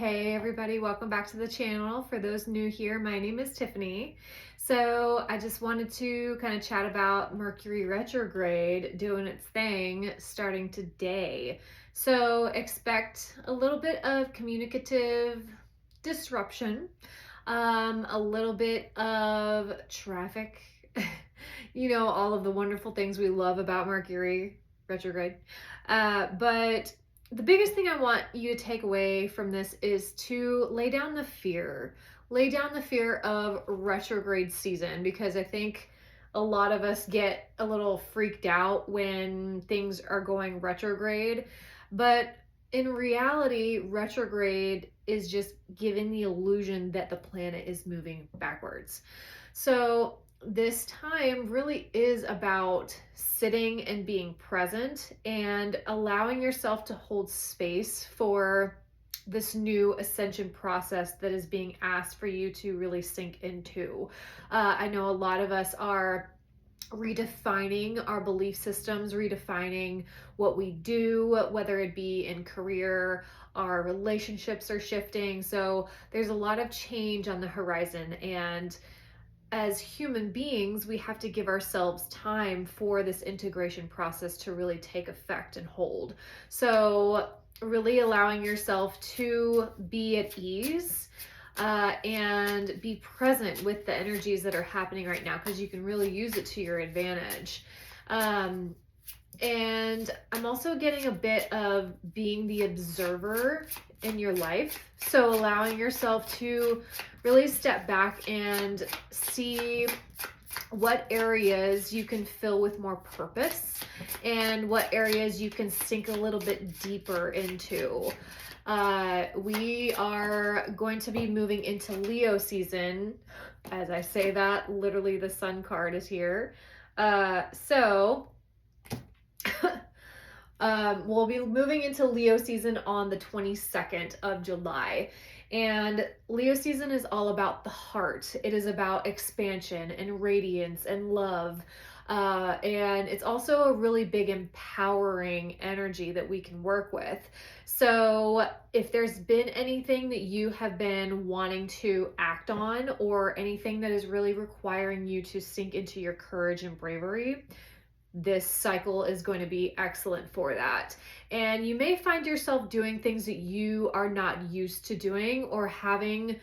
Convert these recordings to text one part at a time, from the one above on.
Hey everybody, welcome back to the channel. For those new here, my name is Tiffany. So I just wanted to kind of chat about Mercury retrograde doing its thing starting today. So expect a little bit of communicative disruption, a little bit of traffic, all of the wonderful things we love about Mercury retrograde. But the biggest thing I want you to take away from this is to lay down the fear. Lay down the fear of retrograde season, because I think a lot of us get a little freaked out when things are going retrograde. But in reality, retrograde is just giving the illusion that the planet is moving backwards. So this time really is about sitting and being present and allowing yourself to hold space for this new ascension process that is being asked for you to really sink into. I know a lot of us are redefining our belief systems, redefining what we do, whether it be in career, our relationships are shifting. So there's a lot of change on the horizon, and as human beings, we have to give ourselves time for this integration process to really take effect and hold. So really allowing yourself to be at ease and be present with the energies that are happening right now, because you can really use it to your advantage. And I'm also getting a bit of being the observer in your life. So allowing yourself to really step back and see what areas you can fill with more purpose and what areas you can sink a little bit deeper into. We are going to be moving into Leo season. As I say that, literally the sun card is here. We'll be moving into Leo season on the 22nd of July. And Leo season is all about the heart. It is about expansion and radiance and love. And it's also a really big empowering energy that we can work with. So if there's been anything that you have been wanting to act on, or anything that is really requiring you to sink into your courage and bravery, this cycle is going to be excellent for that. And you may find yourself doing things that you are not used to doing, or having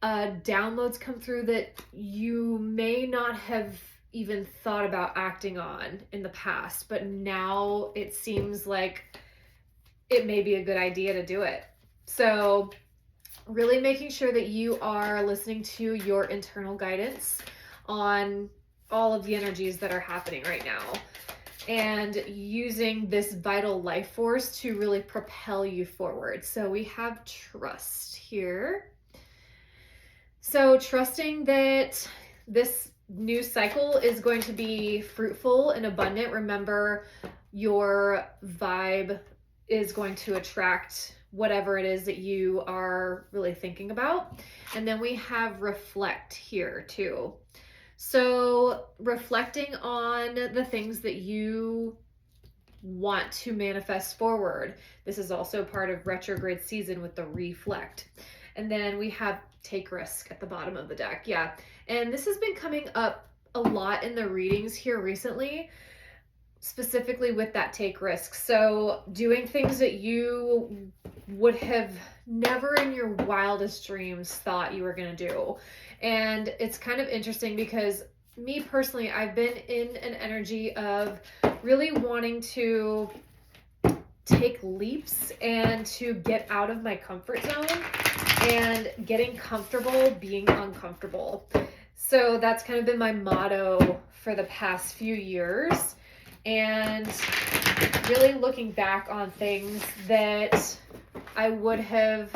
downloads come through that you may not have even thought about acting on in the past, but now it seems like it may be a good idea to do it. So really making sure that you are listening to your internal guidance on all of the energies that are happening right now, and using this vital life force to really propel you forward. So we have trust here. So trusting that this new cycle is going to be fruitful and abundant. Remember, your vibe is going to attract whatever it is that you are really thinking about. And then we have reflect here too. So reflecting on the things that you want to manifest forward. This is also part of retrograde season with the reflect. And then we have take risk at the bottom of the deck. Yeah. And this has been coming up a lot in the readings here recently, specifically with that take risk. So doing things that you would have never in your wildest dreams thought you were going to do. And it's kind of interesting because me personally, I've been in an energy of really wanting to take leaps and to get out of my comfort zone and getting comfortable being uncomfortable. So that's kind of been my motto for the past few years. And really looking back on things that I would have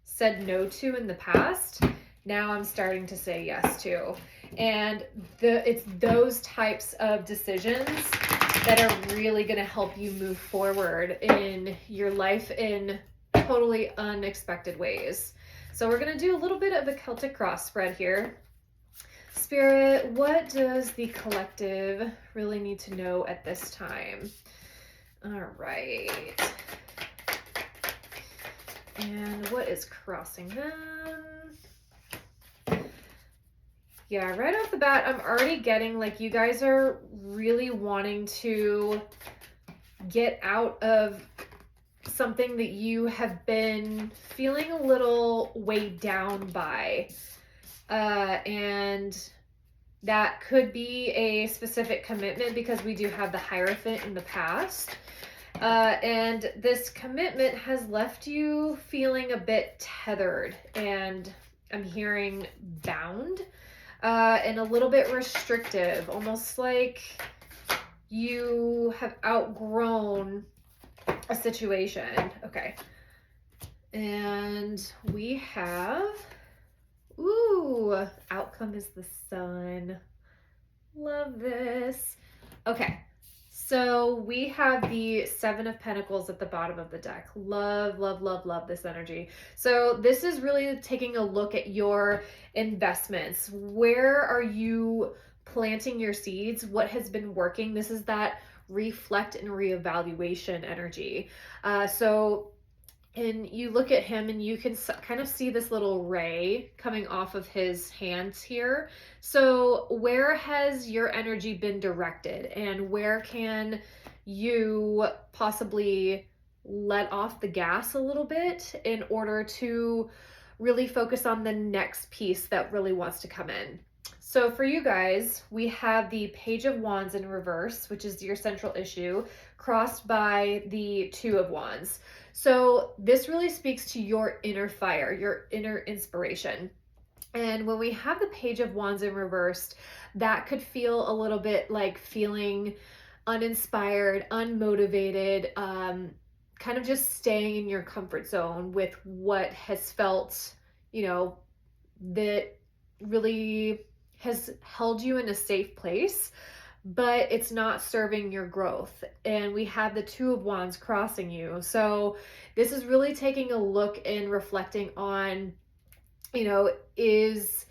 said no to in the past, now I'm starting to say yes to. And it's those types of decisions that are really going to help you move forward in your life in totally unexpected ways. So we're going to do a little bit of a Celtic cross spread here. Spirit, what does the collective really need to know at this time? All right. And what is crossing them? Yeah, right off the bat, I'm already getting like you guys are really wanting to get out of something that you have been feeling a little weighed down by. And that could be a specific commitment because we do have the Hierophant in the past. And this commitment has left you feeling a bit tethered, and I'm hearing bound, and a little bit restrictive, almost like you have outgrown a situation. Okay. And we have, ooh, outcome is the sun. Love this. Okay. So we have the Seven of Pentacles at the bottom of the deck. Love, love, love, love this energy. So this is really taking a look at your investments. Where are you planting your seeds? What has been working? This is that reflect and reevaluation energy. And you look at him and you can kind of see this little ray coming off of his hands here. So where has your energy been directed, and where can you possibly let off the gas a little bit in order to really focus on the next piece that really wants to come in? So for you guys, we have the Page of Wands in reverse, which is your central issue, crossed by the Two of Wands. So this really speaks to your inner fire, your inner inspiration. And when we have the Page of Wands in reversed, that could feel a little bit like feeling uninspired, unmotivated, kind of just staying in your comfort zone with what has felt, that really has held you in a safe place, but it's not serving your growth. And we have the Two of Wands crossing you. So this is really taking a look and reflecting on, is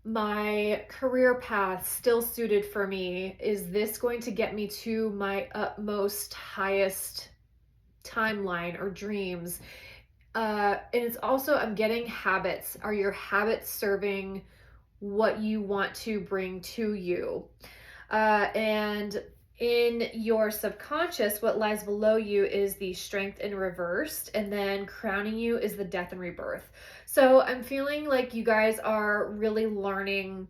my career path still suited for me? Is this going to get me to my utmost, highest timeline or dreams? And it's also, I'm getting habits. Are your habits serving what you want to bring to you? And in your subconscious, what lies below you is the Strength in reversed, and then crowning you is the Death and Rebirth. So I'm feeling like you guys are really learning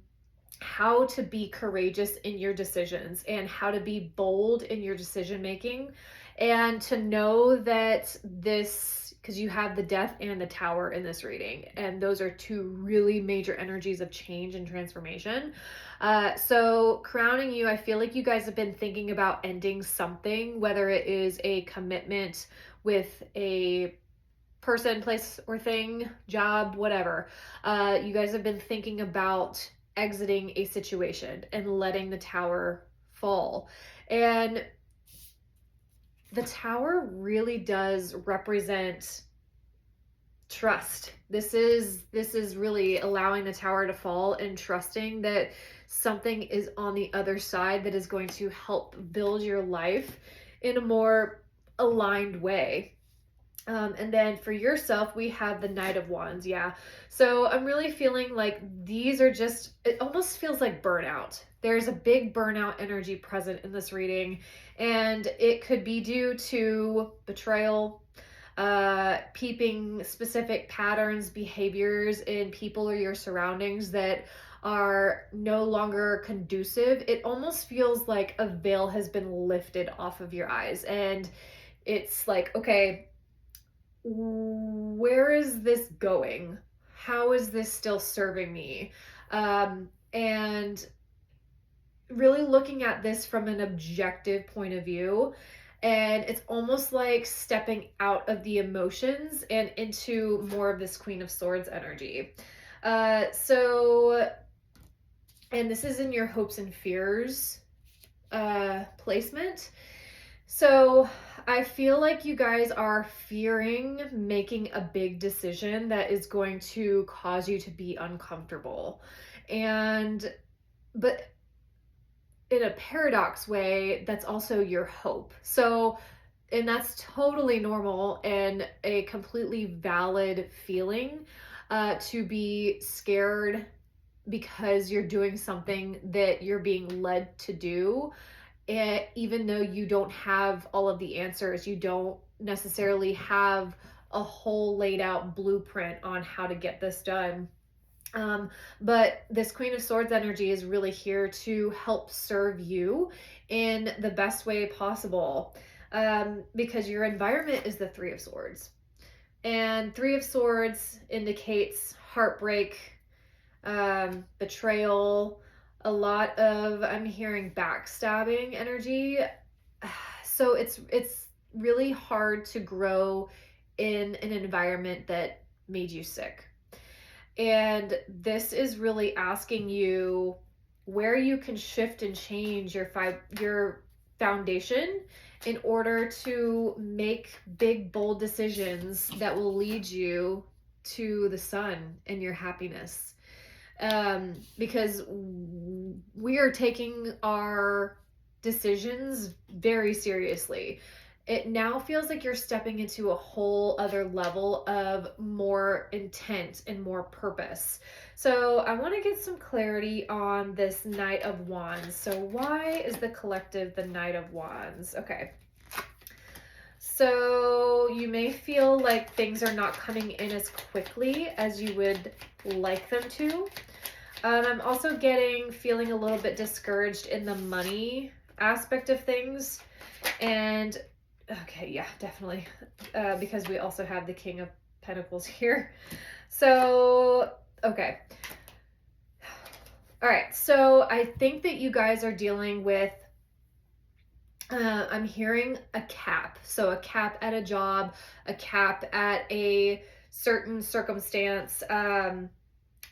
how to be courageous in your decisions and how to be bold in your decision making, and to know that this, because you have the Death and the Tower in this reading, and those are two really major energies of change and transformation. So crowning you, I feel like you guys have been thinking about ending something, whether it is a commitment with a person, place, or thing, job, whatever. You guys have been thinking about exiting a situation and letting the Tower fall. And the Tower really does represent trust. This is really allowing the Tower to fall and trusting that something is on the other side that is going to help build your life in a more aligned way. And then for yourself, we have the Knight of Wands. Yeah. So I'm really feeling like these are just, it almost feels like burnout. There's a big burnout energy present in this reading, and it could be due to betrayal, peeping specific patterns, behaviors in people or your surroundings that are no longer conducive. It almost feels like a veil has been lifted off of your eyes, and it's like, okay, where is this going? How is this still serving me? And really looking at this from an objective point of view. And it's almost like stepping out of the emotions and into more of this Queen of Swords energy. And this is in your hopes and fears placement. So I feel like you guys are fearing making a big decision that is going to cause you to be uncomfortable. But in a paradox way, that's also your hope. So And that's totally normal and a completely valid feeling, to be scared because you're doing something that you're being led to do. And even though you don't have all of the answers, you don't necessarily have a whole laid out blueprint on how to get this done. Um, but this Queen of Swords energy is really here to help serve you in the best way possible, because your environment is the Three of Swords. And Three of Swords indicates heartbreak, betrayal, a lot of, I'm hearing backstabbing energy. So it's really hard to grow in an environment that made you sick. And this is really asking you where you can shift and change your foundation in order to make big, bold decisions that will lead you to the sun and your happiness. Because we are taking our decisions very seriously. It now feels like you're stepping into a whole other level of more intent and more purpose. So I want to get some clarity on this Knight of Wands. So why is the collective the Knight of Wands? Okay. So you may feel like things are not coming in as quickly as you would like them to. I'm also feeling a little bit discouraged in the money aspect of things. And okay, yeah, definitely. Because we also have the King of Pentacles here. So, okay. All right, so I think that you guys are dealing with, I'm hearing a cap. So a cap at a job, a cap at a certain circumstance,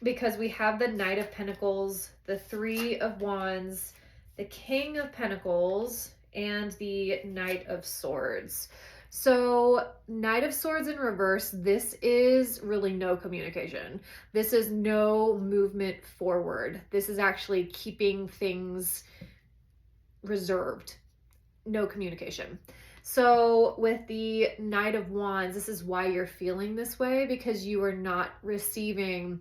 because we have the Knight of Pentacles, the Three of Wands, the King of Pentacles, and the Knight of Swords. So Knight of Swords in reverse, this is really no communication. This is no movement forward. This is actually keeping things reserved. No communication. So with the Knight of Wands, this is why you're feeling this way, because you are not receiving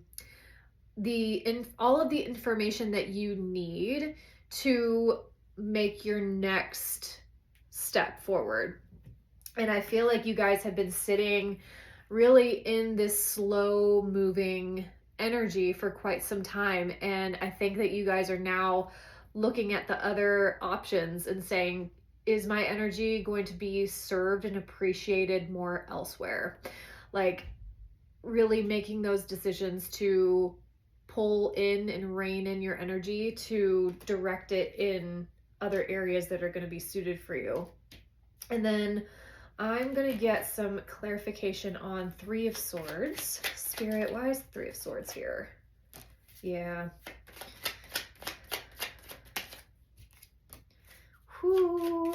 all of the information that you need to make your next step forward. And I feel like you guys have been sitting really in this slow moving energy for quite some time. And I think that you guys are now looking at the other options and saying, is my energy going to be served and appreciated more elsewhere? Like really making those decisions to pull in and rein in your energy to direct it in other areas that are going to be suited for you. And then I'm going to get some clarification on Three of Swords. Spirit, why is Three of Swords here? Yeah. Whew.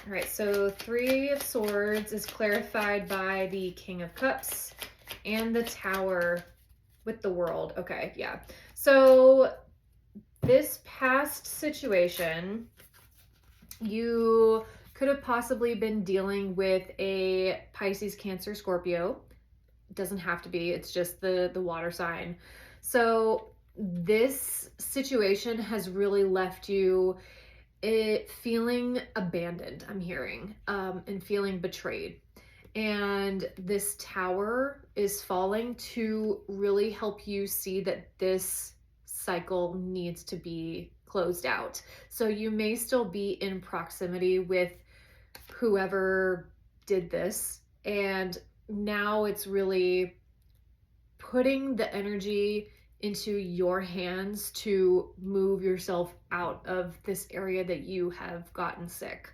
All right, so Three of Swords is clarified by the King of Cups and the Tower with the World. Okay, yeah. So this past situation, you could have possibly been dealing with a Pisces, Cancer, Scorpio. It doesn't have to be, it's just the water sign. So this situation has really left you feeling abandoned, I'm hearing, and feeling betrayed. And this tower is falling to really help you see that this cycle needs to be closed out. So you may still be in proximity with whoever did this, and now it's really putting the energy into your hands to move yourself out of this area that you have gotten sick,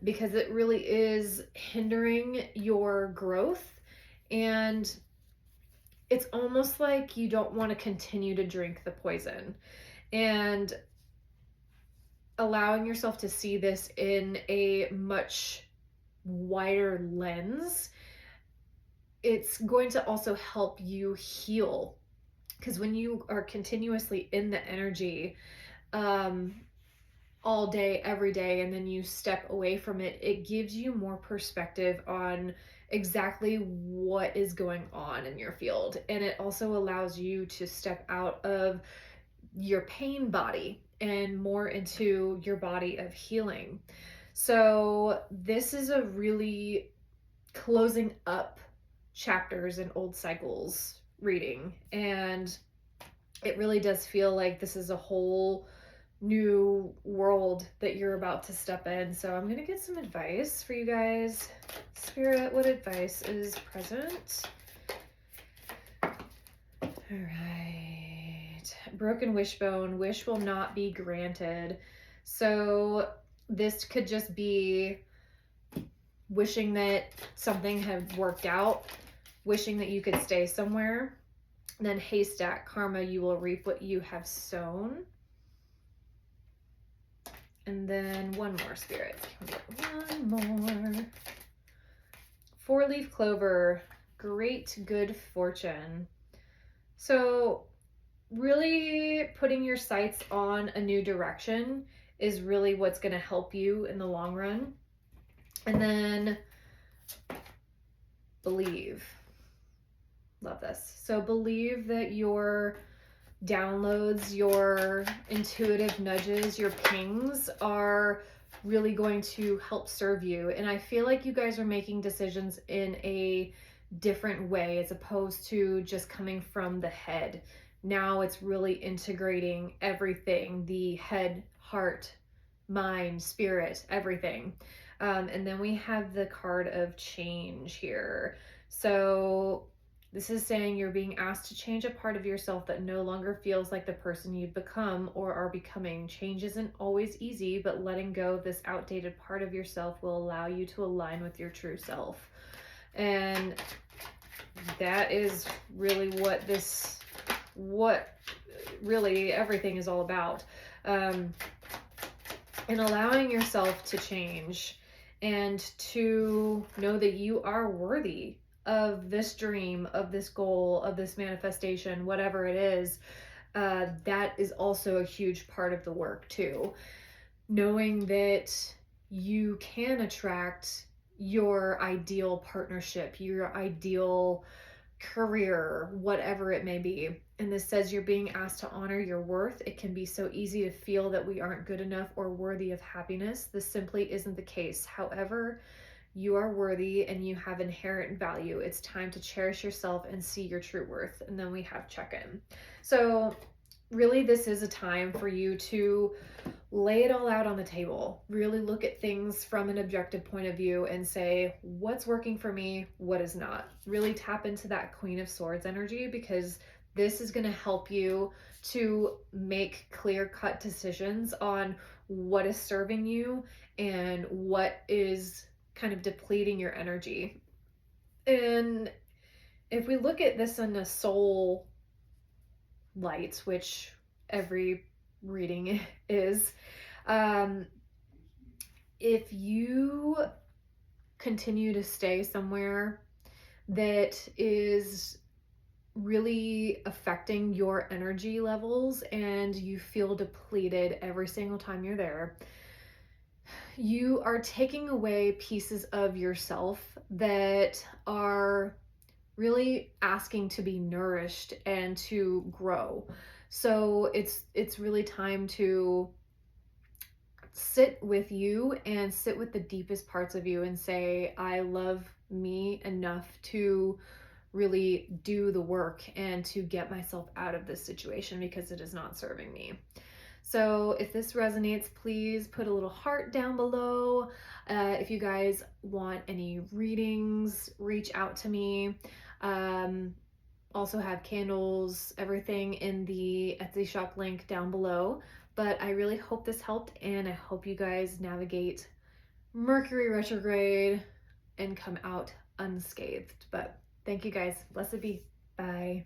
because it really is hindering your growth. And it's almost like you don't want to continue to drink the poison, and allowing yourself to see this in a much wider lens, it's going to also help you heal. Because when you are continuously in the energy, all day, every day, and then you step away from it, it gives you more perspective on exactly what is going on in your field. And it also allows you to step out of your pain body and more into your body of healing. So, this is a really closing up chapters in old cycles reading. And it really does feel like this is a whole new world that you're about to step in. So I'm going to get some advice for you guys. Spirit, what advice is present? All right. Broken wishbone. Wish will not be granted. So this could just be wishing that something had worked out, wishing that you could stay somewhere. Then haystack, karma, you will reap what you have sown. And then one more, Spirit. One more. 4-leaf clover, great good fortune. So really putting your sights on a new direction is really what's going to help you in the long run. And then believe. Love this. So believe that your downloads, your intuitive nudges, your pings are really going to help serve you. And I feel like you guys are making decisions in a different way as opposed to just coming from the head. Now it's really integrating everything, the head, heart, mind, spirit, everything. And then we have the card of change here. So this is saying you're being asked to change a part of yourself that no longer feels like the person you've become or are becoming. Change isn't always easy, but letting go of this outdated part of yourself will allow you to align with your true self. And that is really what really everything is all about. And allowing yourself to change and to know that you are worthy of this dream, of this goal, of this manifestation, whatever it is. That is also a huge part of the work too. Knowing that you can attract your ideal partnership, your ideal career, whatever it may be. And this says you're being asked to honor your worth. It can be so easy to feel that we aren't good enough or worthy of happiness. This simply isn't the case. However, you are worthy and you have inherent value. It's time to cherish yourself and see your true worth. And then we have check-in. So really, this is a time for you to lay it all out on the table. Really look at things from an objective point of view and say, what's working for me? What is not? Really tap into that Queen of Swords energy, because this is going to help you to make clear-cut decisions on what is serving you and what is kind of depleting your energy. And if we look at this in a soul light, which every reading is, if you continue to stay somewhere that is really affecting your energy levels and you feel depleted every single time you're there, you are taking away pieces of yourself that are really asking to be nourished and to grow. So it's really time to sit with you and sit with the deepest parts of you and say, I love me enough to really do the work and to get myself out of this situation because it is not serving me. So if this resonates, please put a little heart down below. If you guys want any readings, reach out to me. Also have candles, everything in the Etsy shop link down below. But I really hope this helped, and I hope you guys navigate Mercury retrograde and come out unscathed. But thank you guys. Blessed be. Bye.